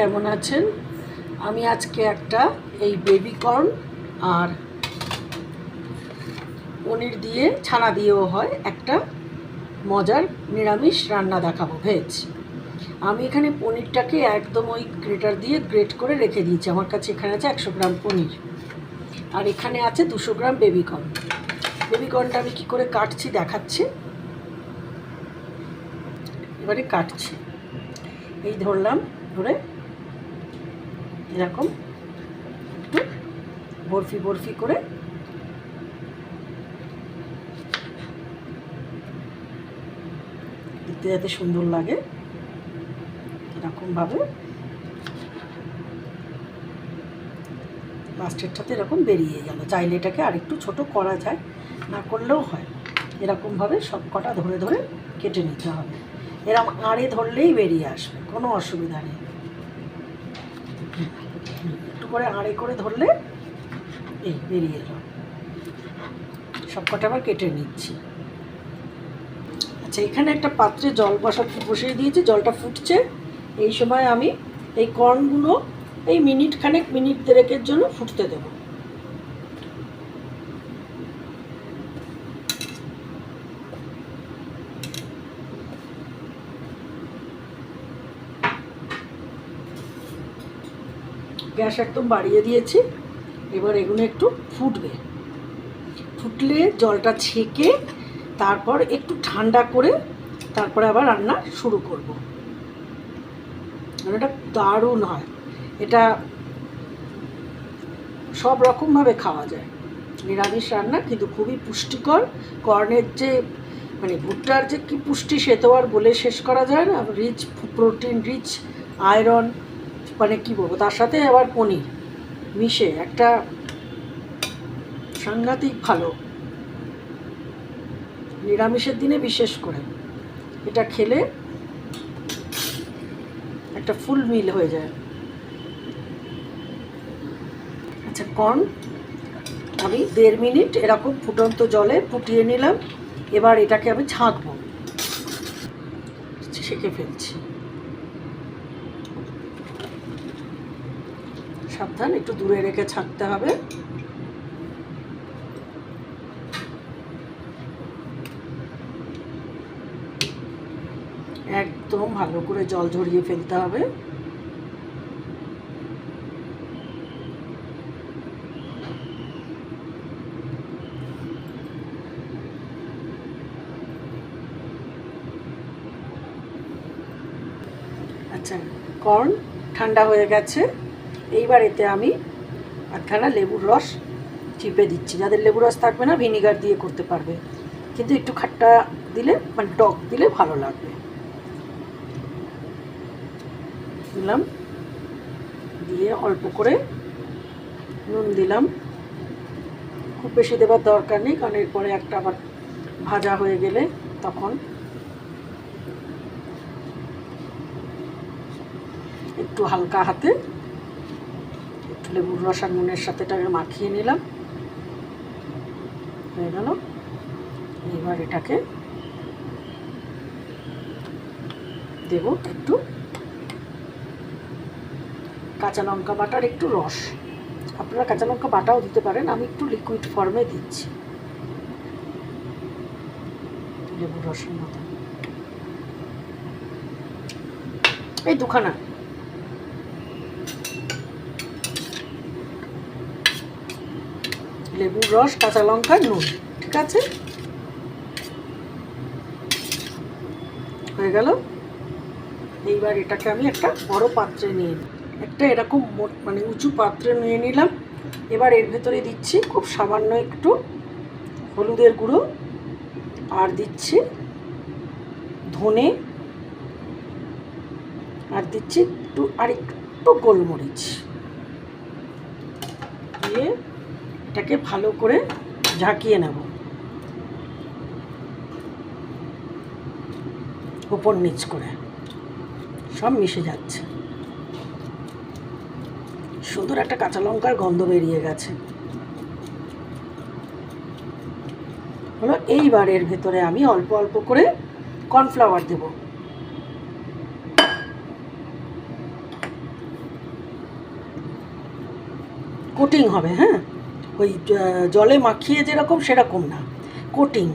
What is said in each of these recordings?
কেমন আছেন? আমি আজকে একটা এই বেবি কর্ন আর পনির দিয়ে ছানা দিয়েও হয় একটা মজার নিরামিষ রান্না দেখাবো, ভেজ। আমি এখানে পনিরটাকে একদম ওই গ্রেটার দিয়ে গ্রেট করে রেখে দিয়েছি। আমার কাছে এখানে আছে 100 গ্রাম পনির, আর এখানে আছে 200 গ্রাম বেবি কর্ন। বেবি কর্নটা আমি কী করে কাটছি দেখাচ্ছি। এবারে কাটছি, এই ধরলাম, ধরে এরকম একটু বরফি বরফি করে দেখতে যাতে সুন্দর লাগে এরকমভাবে লাস্টেরটাতে এরকম বেরিয়ে গেল। চাইলে এটাকে আরেকটু ছোট করা যায়, না করলেও হয়। এরকমভাবে সব কটা ধরে ধরে কেটে নিতে হবে। এরকম আড়ে ধরলেই বেরিয়ে আসবে, কোনো অসুবিধা নেই। একটু করে আড়ে করে ধরলে এই বেরিয়ে এলো। সব কটা আবার কেটে নিচ্ছি। আচ্ছা, এখানে একটা পাত্রে জল বসিয়ে দিয়েছি, জলটা ফুটছে। এই সময় আমি এই কর্নগুলো এই মিনিট দেড়েকের জন্য ফুটতে দেব। গ্যাস একদম বাড়িয়ে দিয়েছি। এবার এগুলো একটু ফুটবে। ফুটলে জলটা ছেঁকে তারপর একটু ঠান্ডা করে তারপরে আবার রান্না শুরু করব। এটা দারুণ হয়। এটা সব রকমভাবে খাওয়া যায়, নিরামিষ রান্না, কিন্তু খুবই পুষ্টিকর। কর্নের যে ভুট্টার যে কি পুষ্টি, সে তো আর বলে শেষ করা যায় না। রিচ প্রোটিন, রিচ আয়রন, কি বলবো, তার সাথে আবার পনির মিশে একটা সাংঘাতিক ভালো। নিরামিষের দিনে বিশেষ করে এটা খেলে একটা ফুল মিল হয়ে যায়। আচ্ছা, কর্ন আমি 1.5 মিনিট এরকম ফুটন্ত জলে ফুটিয়ে নিলাম। এবার এটাকে আমি ছাঁকবো, ছেঁকে ফেলছি। সাবধান, একটু দূরে রেখে ছাঁকতে হবে। একদম ভালো করে জল ঝরিয়ে ফেলতে হবে। আচ্ছা, কর্ন ঠান্ডা হয়ে গেছে। এইবার এতে আমি একখানা লেবুর রস চিপে দিচ্ছি। যাদের লেবুর রস থাকবে না, ভিনিগার দিয়ে করতে পারবে, কিন্তু একটু খাট্টা দিলে, টক দিলে ভালো লাগবে। দিলাম, দিয়ে অল্প করে নুন দিলাম। খুব বেশি দেবার দরকার নেই, কারণ এরপরে একটা আবার ভাজা হয়ে গেলে তখন একটু হালকা হাতে একটু লেবুর রস আর নুনের সাথে এটাকে মাখিয়ে নিলাম। হয়ে গেল। এবার এটাকে দেব একটু কাঁচা লঙ্কা বাটার একটু রস। আপনারা কাঁচা লঙ্কা বাটাও দিতে পারেন, আমি একটু লিকুইড ফর্মে দিচ্ছি, লেবুর রসের মতো। এই দুখানা লেবুর রস, কাঁচা লঙ্কা, নুন, ঠিক আছে, হয়ে গেল। এইবার এটাকে আমি একটা বড় পাত্রে নিয়ে নিই, একটা এরকম উঁচু পাত্রে নিয়ে নিলাম। এবার এর ভেতরে দিচ্ছি খুব সামান্য একটু হলুদের গুঁড়ো, আর দিচ্ছি ধনে, আর দিচ্ছি একটু গোলমরিচ দিয়ে এটাকে ভালো করে ঝাঁকিয়ে নেব, উপর নিচ করে সব মিশে যাচ্ছে। সুন্দর একটা কাঁচা লঙ্কার গন্ধ বেরিয়ে গেছে। হলো, এইবার এর ভেতরে আমি অল্প অল্প করে কর্নফ্লাওয়ার দেব। কোটিং হবে, হ্যাঁ, ওই জলে মাখিয়ে যেরকম সেরকম না, কোটিং।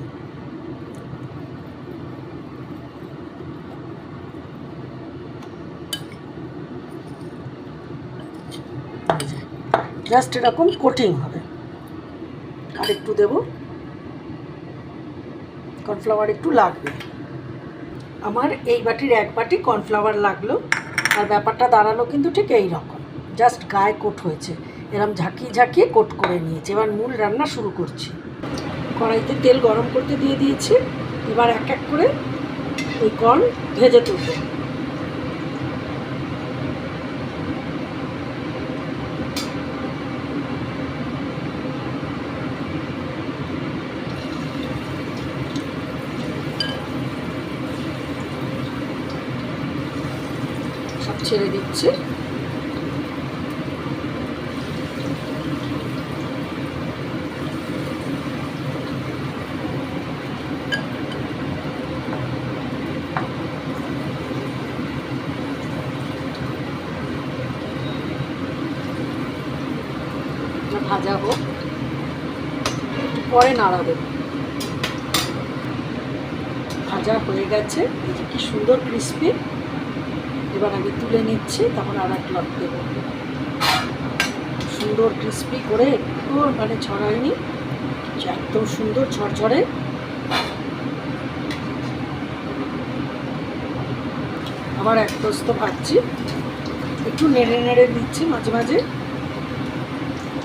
জাস্ট এরকম কোটিং হবে। আর একটু দেবো কর্নফ্লাওয়ার, একটু লাগবে। আমার এই বাটির 1 বাটি কর্নফ্লাওয়ার লাগলো। আর ব্যাপারটা দাঁড়ালো কিন্তু ঠিক এই রকম, জাস্ট গায়ে কোট হয়েছে, এরকম ঝাঁকিয়ে ঝাঁকিয়ে কোট করে নিয়েছি। এবার মূল রান্না শুরু করছি। কড়াইতে তেল গরম করতে দিয়ে দিয়েছি। এবার এক এক করে এই কর্ন ভেজে তুলব। সব ছেড়ে দিচ্ছি। ভাজা হোক, পরে নাড়া দেব। ভাজা হয়ে গেছে, এই যে কি সুন্দর ক্রিস্পি। এবার আমি তুলে নিচ্ছি, তখন আর এক লট দেবো। সুন্দর ক্রিস্পি করে, একটু মানে ছড়ায়নি, একদম সুন্দর ঝরঝরে। আবার এক দস্ত ভাজছি, একটু নেড়ে নেড়ে দিচ্ছি মাঝে মাঝে,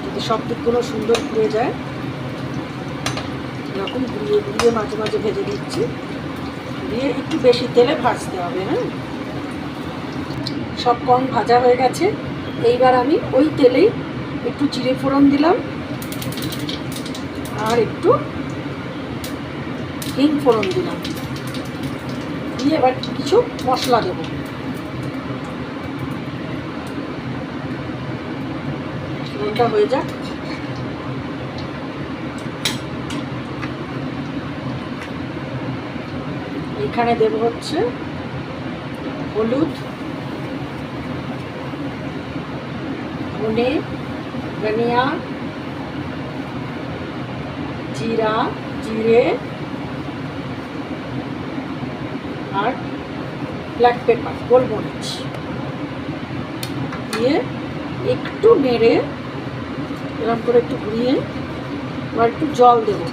যাতে সব দিকগুলো সুন্দর ঘুরে যায়। এরকম ঘুরিয়ে ঘুরিয়ে মাঝে মাঝে ভেজে দিচ্ছি। দিয়ে একটু বেশি তেলে ভাজতে হবে, হ্যাঁ। সব কর্ন ভাজা হয়ে গেছে। এইবার আমি ওই তেলেই একটু জিরে ফোড়ন দিলাম, আর একটু হিং ফোড়ন দিলাম। দিয়ে এবার কিছু মশলা দেবো। ওটা হয়ে যাক। এখানে দেবো হচ্ছে হলুদ, ধনে, ধনিয়া, জিরে আর ব্ল্যাক পেপার, গোলমরিচ দিয়ে একটু নেড়ে এরকম করে একটু ঘুরিয়ে এবার একটু জল দেবো।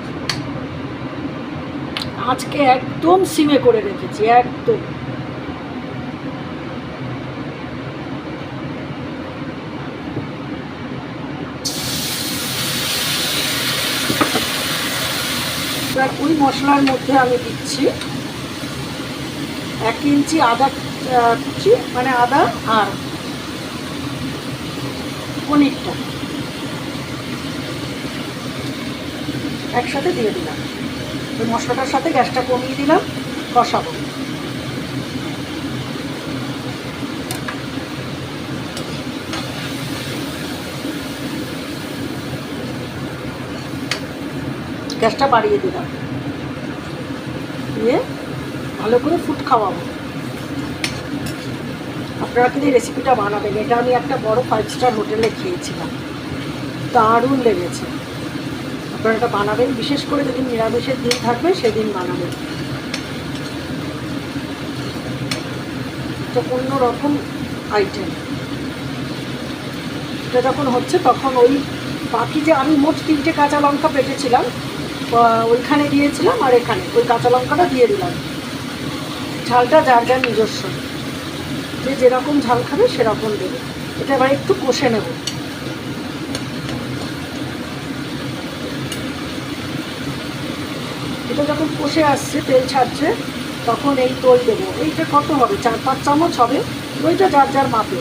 আজকে একদম সিমে করে রেখেছি, একদম। এবার ওই মশলার মধ্যে আমি দিচ্ছি 1 ইঞ্চি আদা কুচি, মানে আদা আর পনিরটা একসাথে দিয়ে দিলাম। ওই মশলাটার সাথে গ্যাসটা কমিয়ে দিলাম, কষাবো। গ্যাসটা বাড়িয়ে দিলাম, দিয়ে ভালো করে ফুট খাওয়াবো। আপনারা কিন্তু এই রেসিপিটা বানাবেন। এটা আমি একটা বড় 5 স্টার হোটেলে খেয়েছিলাম, দারুণ লেগেছে। আপনারা এটা বানাবেন, বিশেষ করে যেদিন নিরামিষের দিন থাকবে সেদিন বানাবেন। এটা অন্যরকম আইটেম। এটা যখন হচ্ছে তখন ওই বাকি যে আমি মোট 3টে কাঁচা লঙ্কা পেটেছিলাম, ওইখানে দিয়েছিলাম, আর এখানে ওই কাঁচা লঙ্কাটা দিয়ে দিলাম। ঝালটা যার যার নিজস্ব, যে যেরকম ঝাল খাবে সেরকম দেবে। এটা এবার একটু কষে নেব। এটা যখন কষে আসছে, তেল ছাড়ছে, তখন এই দই দেবো। এইটা কত হবে, 4-5 চামচ হবে। দইটা যার যার মাপে,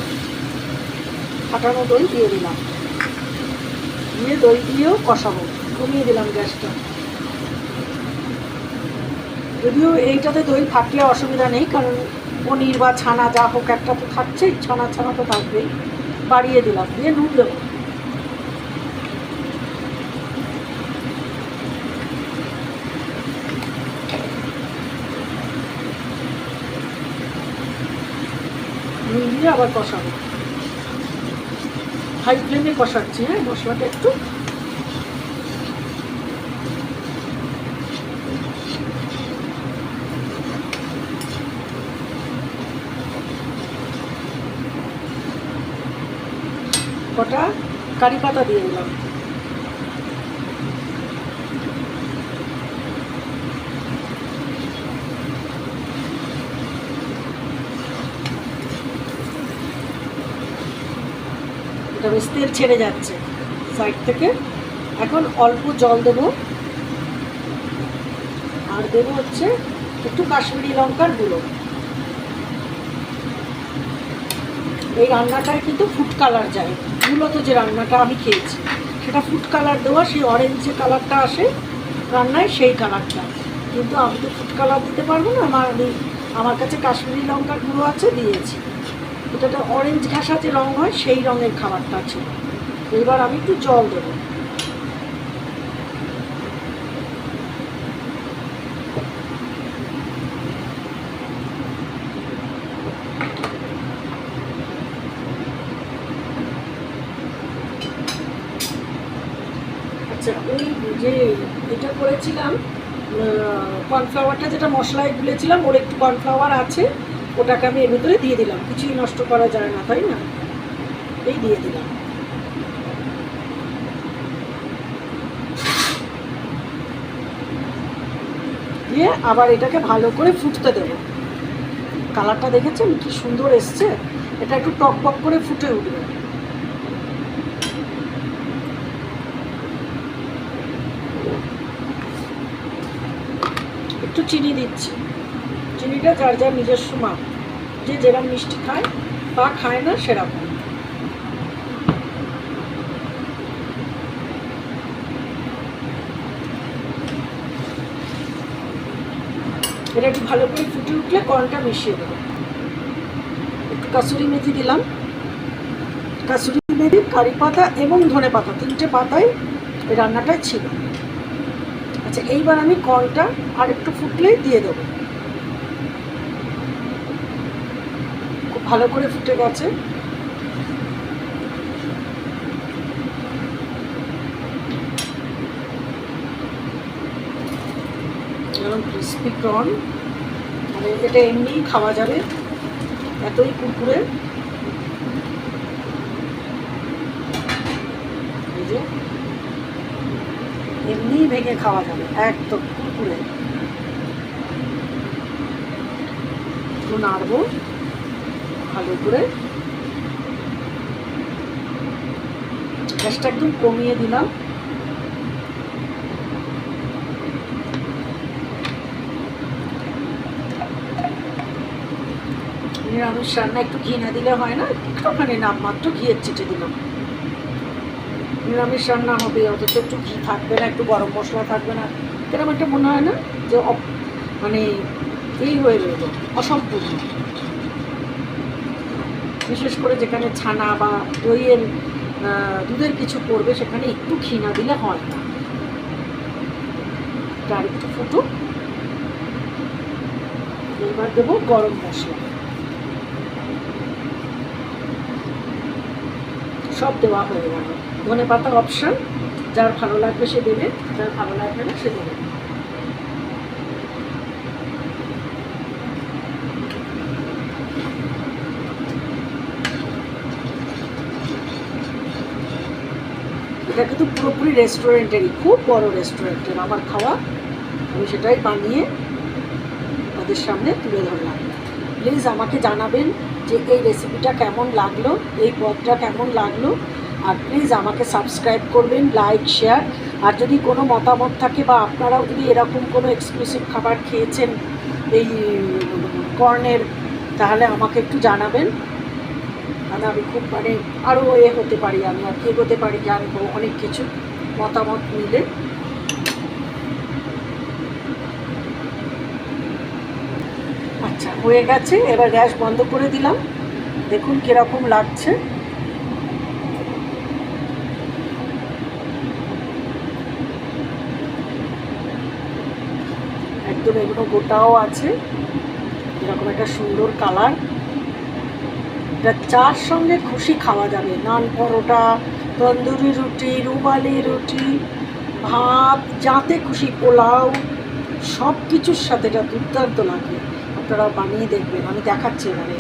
ফাটানো দই দিয়ে দিলাম। দিয়ে দই দিয়েও কষাবো। কমিয়ে দিলাম গ্যাসটা। যদিও এইটাতে দই থাকলে অসুবিধা নেই, কারণ পনির বা ছানা যা হোক একটা তো থাকছেই, ছানা তো থাকবেই। বাড়িয়ে দিলাম, দিয়ে নুন দেবো। নুন দিয়ে আবার কষাবো। হাই ফ্লেমে কষাচ্ছি। হ্যাঁ, মশলাটা একটু কটা কারি পাতা দিয়ে দিলাম। এটা বেশ তেল ছেড়ে যাচ্ছে সাইড থেকে। এখন অল্প জল দেবো, আর দেবো হচ্ছে একটু কাশ্মীরি লঙ্কার গুঁড়ো। এই রান্নাটায় কিন্তু ফুড কালার যায়, মূলত যে রান্নাটা আমি খেয়েছি সেটা ফুড কালার দেওয়া, সেই অরেঞ্জ যে কালারটা আসে রান্নায় সেই কালারটা। কিন্তু আমি তো ফুড কালার দিতে পারবো না, আমার কাছে কাশ্মীরি লঙ্কার গুঁড়ো আছে, দিয়েছি। এটা অরেঞ্জ ঘাসা যে রঙ হয় সেই রঙের খাবারটা ছিল। এবার আমি একটু জল দেবো। আচ্ছা, ওই যে এটা করেছিলাম কর্নফ্লাওয়ারটা, যেটা মশলায় গুলেছিলাম, ওর একটু কর্নফ্লাওয়ার আছে, ওটাকে আমি এর ভিতরে দিয়ে দিলাম। কিছুই নষ্ট করা যায় না, তাই না? এই দিয়ে দিলাম। দিয়ে আবার এটাকে ভালো করে ফুটতে দেবো। কালারটা দেখেছেন কি সুন্দর এসছে? এটা একটু টক টক করে ফুটে উঠবে। একটু চিনি দিচ্ছি, চিনিটা যার যার নিজস্ব মাপ, যে যেরকম মিষ্টি খায় বা খায় না সেরকম। এটা একটু ভালো করে ফুটে উঠলে কর্নটা মিশিয়ে দেবো। একটু কাসুরি মেথি দিলাম। কাসুরি মেথি, কারি পাতা এবং ধনে পাতা, 3টে পাতাই এই রান্নাটায় ছিল। আচ্ছা, এইবার আমি কর্নটা আর একটু ফুটলেই দিয়ে দেবো। খুব ভালো করে ফুটে গেছে। এরকম ক্রিসপি কর্ন, মানে এটা এমনিই খাওয়া যাবে, এতই কুরকুরে। এই যে এমনিই ভেঙে খাওয়া যাবে, একদম কুরকুরে। একটু নাড়বো ভালো করে। গ্যাসটা একদম কমিয়ে দিলাম। নিরামিষ রান্না একটু ঘি না দিলে হয় না, একটুখানি নামমাত্র ঘিয়ের ছিটে দিলাম। নিরামিষ রান্না হবে অথচ একটু ঘি থাকবে না, একটু গরম মশলা থাকবে না, এরকম একটা মনে হয় না যে মানে এই হয়ে রইল, অসম্পূর্ণ। বিশেষ করে যেখানে ছানা বা দইয়ের দুধের কিছু পড়বে, সেখানে একটু ঘি না দিলে হয় না। আর একটু ফুটুক। এবার দেবো গরম মশলা, সব দেওয়া হয়ে গেল। ধনে পাতা অপশান, যার ভালো লাগবে সে দেবে, যার ভালো লাগবে না সে দেবে। এটা কিন্তু পুরোপুরি রেস্টুরেন্টেরই, খুব বড় রেস্টুরেন্টের আমার খাওয়া। আমি সেটাই বানিয়ে তাদের সামনে তুলে ধরলাম। প্লিজ আমাকে জানাবেন যে এই রেসিপিটা কেমন লাগলো, এই পদটা কেমন লাগলো। আর প্লিজ আমাকে সাবস্ক্রাইব করবেন, লাইক, শেয়ার। আর যদি কোনো মতামত থাকে বা আপনারাও যদি এরকম কোনো এক্সক্লুসিভ খাবার খেয়েছেন এই কর্নের, তাহলে আমাকে একটু জানাবেন। তাহলে আমি খুব আরও হতে পারি, আমি আর কি এগোতে পারি, জানবো অনেক কিছু মতামত মিলে। আচ্ছা, হয়ে গেছে। এবার গ্যাস বন্ধ করে দিলাম। দেখুন কীরকম লাগছে। একদম এগুলো গোটাও আছে, এরকম একটা সুন্দর কালার। এটা চার সঙ্গে খুশি খাওয়া যাবে, নান পরোটা, তন্দুরি রুটি, রুমালি রুটি, ভাত, যাতে খুশি, পোলাও, সব কিছুর সাথে এটা দুর্দান্ত লাগে। আপনারা বানিয়ে দেখবেন, আমি দেখাচ্ছি এবারে।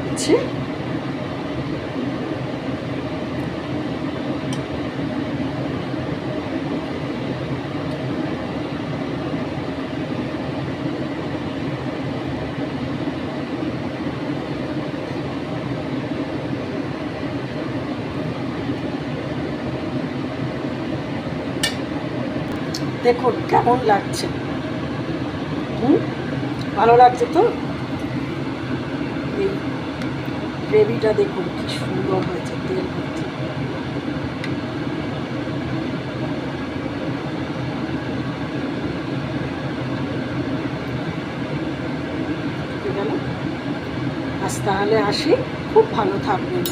হচ্ছে দেখুন কেমন লাগছে, ভালো লাগছে তো? এই গ্রেভিটা দেখুন কি সুন্দর হয়েছে, তেল ভর্তি। আজ তাহলে আসি, খুব ভালো থাকবেন।